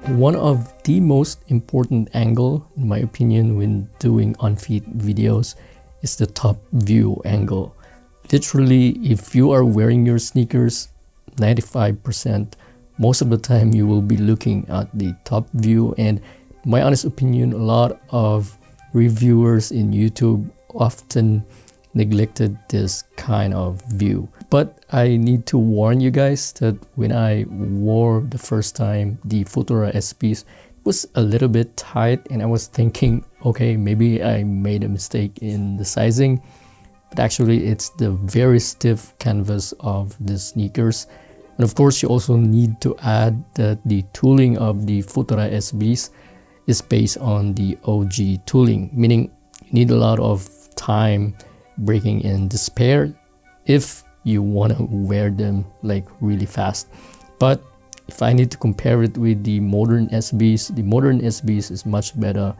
One of the most important angle, in my opinion, when doing on-feet videos is the top view angle. Literally, if you are wearing your sneakers, 95%, most of the time you will be looking at the top view, and in my honest opinion, a lot of reviewers in YouTube often neglected this kind of view. But I need to warn you guys that when I wore the first time the Futura SBs, it was a little bit tight, and I was thinking, okay, maybe I made a mistake in the sizing, but actually it's the very stiff canvas of the sneakers. And of course, you also need to add that the tooling of the Futura SBs is based on the OG tooling, meaning you need a lot of time breaking in this pair if you want to wear them like really fast. But if I need to compare it with the modern SBs is much better,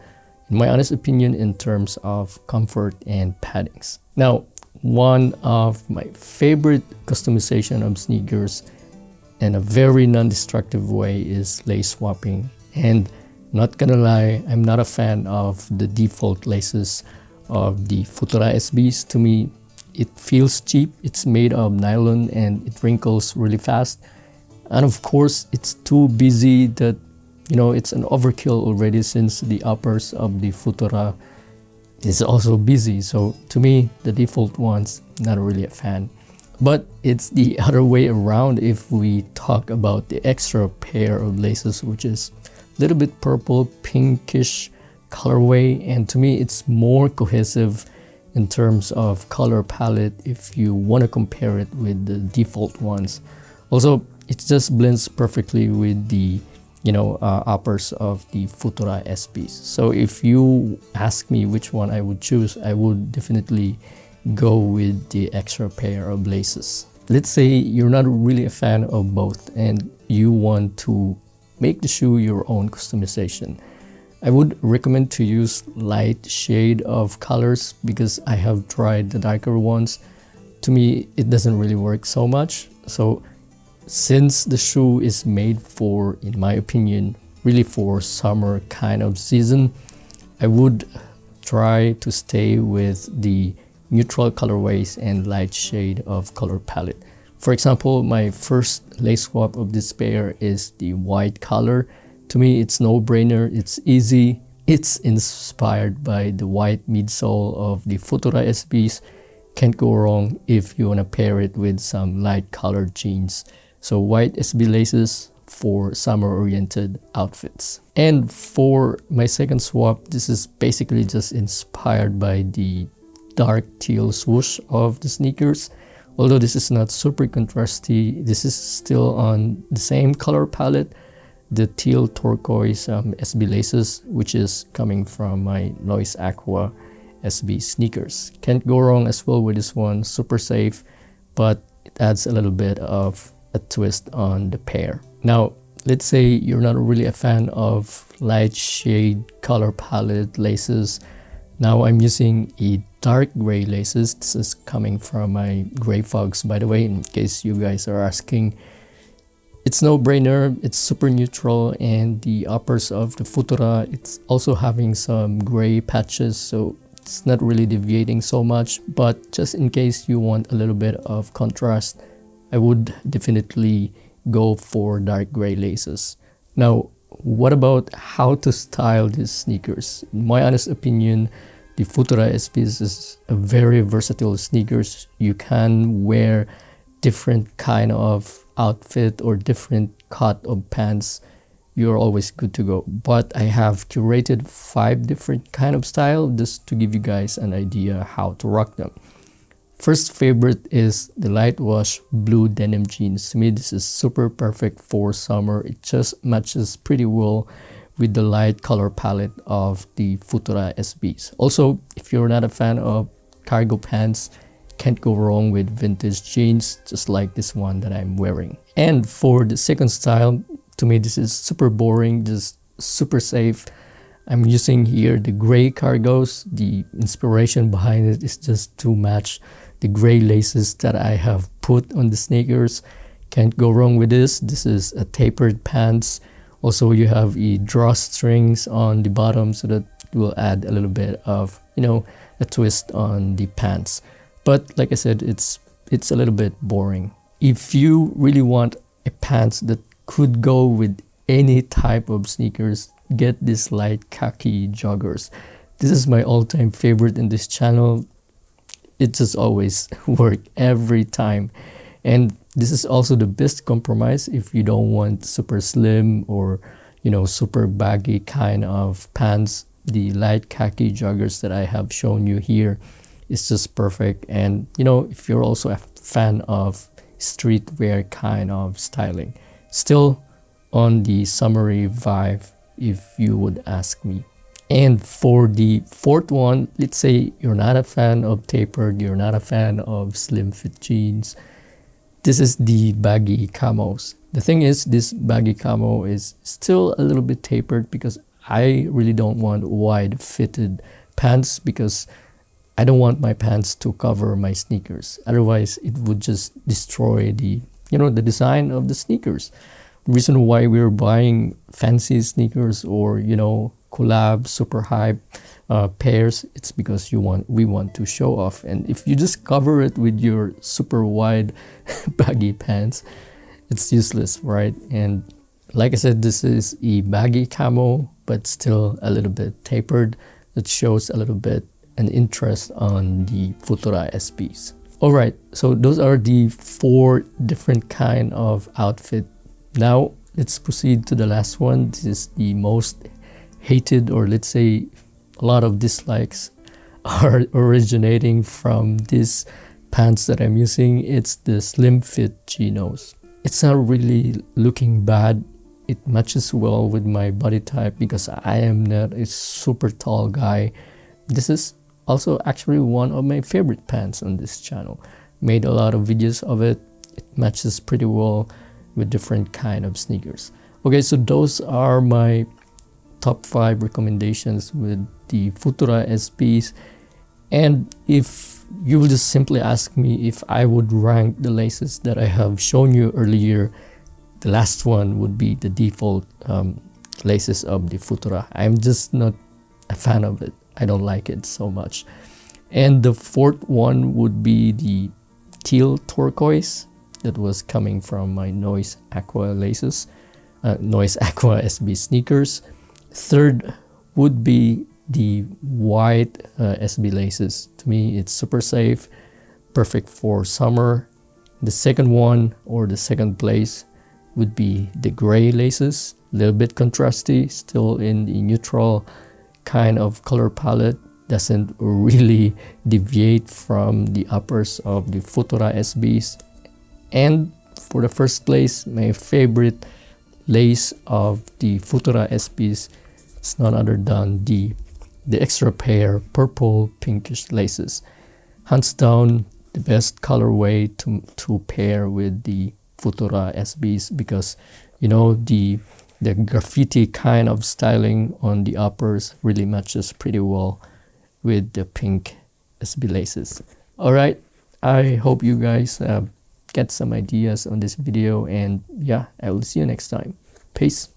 in my honest opinion, in terms of comfort and paddings. Now, one of my favorite customization of sneakers in a very non-destructive way is lace swapping. And not gonna lie, I'm not a fan of the default laces of the Futura SBs. To me, it feels cheap. It's made of nylon and it wrinkles really fast. And of course, it's too busy that, you know, it's an overkill already, since the uppers of the Futura is also busy. So to me, the default ones, not really a fan. But it's the other way around if we talk about the extra pair of laces, which is a little bit purple, pinkish colorway, and to me it's more cohesive in terms of color palette if you want to compare it with the default ones. Also, it just blends perfectly with the uppers of the Futura SBs. So if you ask me which one I would choose, I would definitely go with the extra pair of laces. Let's say you're not really a fan of both and you want to make the shoe your own customization. I would recommend to use light shade of colors because I have tried the darker ones. To me, it doesn't really work so much. So since the shoe is made for, in my opinion, really for summer kind of season, I would try to stay with the neutral colorways and light shade of color palette. For example, my first lace swap of this pair is the white color. To me, it's no-brainer, it's easy. It's inspired by the white midsole of the Futura SBs. Can't go wrong if you want to pair it with some light colored jeans. So white SB laces for summer-oriented outfits. And for my second swap, this is basically just inspired by the dark teal swoosh of the sneakers. Although this is not super contrasty, this is still on the same color palette, the teal turquoise SB laces, which is coming from my Noise Aqua SB sneakers. Can't go wrong as well with this one, super safe, but it adds a little bit of a twist on the pair. Now, let's say you're not really a fan of light shade color palette laces. Now I'm using a dark gray laces. This is coming from my Gray Fogs, by the way, in case you guys are asking. It's no-brainer, it's super neutral, and the uppers of the Futura, it's also having some gray patches, so it's not really deviating so much. But just in case you want a little bit of contrast, I would definitely go for dark gray laces. Now, what about how to style these sneakers? In my honest opinion, the Futura SBs is a very versatile sneakers. You can wear different kind of outfit or different cut of pants. You're always good to go. But I have curated 5 different kind of style just to give you guys an idea how to rock them. First favorite is the light wash blue denim jeans. To me, this is super perfect for summer. It just matches pretty well with the light color palette of the Futura SBs. Also, if you're not a fan of cargo pants, can't go wrong with vintage jeans, just like this one that I'm wearing. And for the second style, to me this is super boring, just super safe. I'm using here the gray cargos. The inspiration behind it is just to match the gray laces that I have put on the sneakers. Can't go wrong with this. This is a tapered pants. Also, you have a drawstrings on the bottom, so that will add a little bit of, a twist on the pants. But like I said, it's a little bit boring. If you really want a pants that could go with any type of sneakers, get this light khaki joggers. This is my all-time favorite in this channel. It just always work every time. And this is also the best compromise if you don't want super slim or super baggy kind of pants. The light khaki joggers that I have shown you here is just perfect. And if you're also a fan of streetwear kind of styling, still on the summery vibe if you would ask me. And for the fourth one, let's say you're not a fan of tapered, you're not a fan of slim fit jeans. This is the baggy camos. The thing is, this baggy camo is still a little bit tapered because I really don't want wide fitted pants, because I don't want my pants to cover my sneakers. Otherwise, it would just destroy the design of the sneakers. The reason why we're buying fancy sneakers or collab super hype pairs, it's because we want to show off. And if you just cover it with your super wide baggy pants, it's useless, right? And like I said, this is a baggy camo, but still a little bit tapered. That shows a little bit an interest on the Futura SBs. All right, so those are the 4 different kind of outfit. Now let's proceed to the last one. This is the most hated, or let's say a lot of dislikes are originating from this pants that I'm using. It's the slim fit chinos. It's not really looking bad. It matches well with my body type because I am not a super tall guy. This is also actually one of my favorite pants on this channel. Made a lot of videos of it. It matches pretty well with different kind of sneakers. Okay, so those are my top 5 recommendations with the Futura SBs. And if you will just simply ask me if I would rank the laces that I have shown you earlier, the last one would be the default laces of the Futura. I'm just not a fan of it. I don't like it so much. And the 4th one would be the teal turquoise that was coming from my Noise Aqua laces, Noise Aqua SB sneakers. 3rd would be the white SB laces. To me, it's super safe, perfect for summer. The 2nd one, or the 2nd place, would be the gray laces. A little bit contrasty, still in the neutral kind of color palette. Doesn't really deviate from the uppers of the Futura SBs. And for the 1st place, my favorite lace of the Futura SBs is none other than the extra pair purple pinkish laces. Hands down, the best colorway to pair with the Futura SBs, because the graffiti kind of styling on the uppers really matches pretty well with the pink SB laces. Alright, I hope you guys get some ideas on this video, and yeah, I will see you next time. Peace.